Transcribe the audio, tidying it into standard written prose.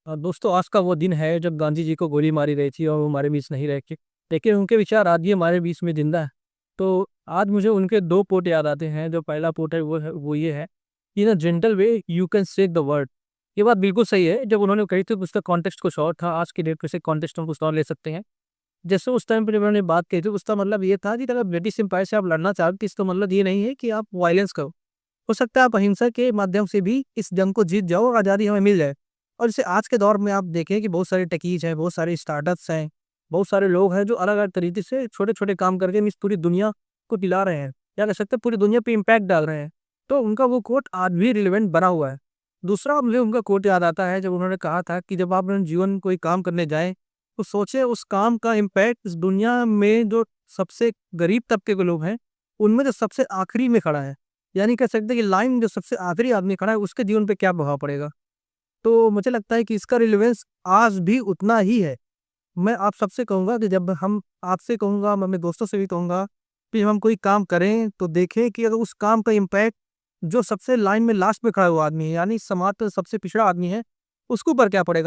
दोस्तों, आज का वो दिन है जब गांधी जी को गोली मारी गई थी और वो हमारे बीच नहीं रह के, लेकिन उनके विचार आज भी हमारे बीच में जिंदा है। तो आज मुझे उनके दो कोट याद आते हैं। जो पहला कोट है वो ये है, in a gentle way you can shake the world. ये बात बिल्कुल सही है। जब उन्होंने कही थी उसका कॉन्टेक्स्ट कुछ और था, आज की डेट में से कॉन्टेक्स्ट हम कुछ और ले सकते हैं। जैसे उस टाइम पे जब उन्होंने बात कही थी, उसका मतलब ये था कि अगर ब्रिटिश एम्पायर से आप लड़ना चाहते हो तो इसका मतलब ये नहीं है कि आप वायलेंस करो। हो सकता है आप अहिंसा के माध्यम से भी इस जंग को जीत जाओ और आज़ादी हमें मिल जाए। और जैसे आज के दौर में आप देखें कि बहुत सारे टेकीज हैं, बहुत सारे स्टार्टअप्स हैं, बहुत सारे लोग हैं जो अलग-अलग तरीके से छोटे-छोटे काम करके इस पूरी दुनिया को हिला रहे हैं। या कह सकते हैं पूरी दुनिया पे इम्पैक्ट डाल रहे हैं। तो उनका वो कोट आज भी रिलेवेंट बना हुआ है। दूसरा मुझे उनका कोट याद आता है, जब उन्होंने कहा था कि जब आप अपने जीवन में कोई काम करने जाएँ, तो सोचें उस काम का इम्पैक्ट इस दुनिया में जो सबसे गरीब तबके के लोग हैं, उनमें जो सबसे आखिरी में खड़ा है। यानी कह सकते हैं कि लाइन जो सबसे आखिरी आदमी खड़ा है, उसके जीवन पे क्या प्रभाव पड़ेगा। तो मुझे लगता है कि इसका रिलेवेंस आज भी उतना ही है। मैं आप सबसे कहूँगा कि जब हम आपसे कहूँगा, मैं अपने दोस्तों से भी कहूँगा कि जब हम कोई काम करें तो देखें कि अगर उस काम का इम्पैक्ट जो सबसे लाइन में लास्ट में खड़ा हुआ आदमी है, यानी समाज का सबसे पिछड़ा आदमी है, उसके ऊपर क्या पड़ेगा।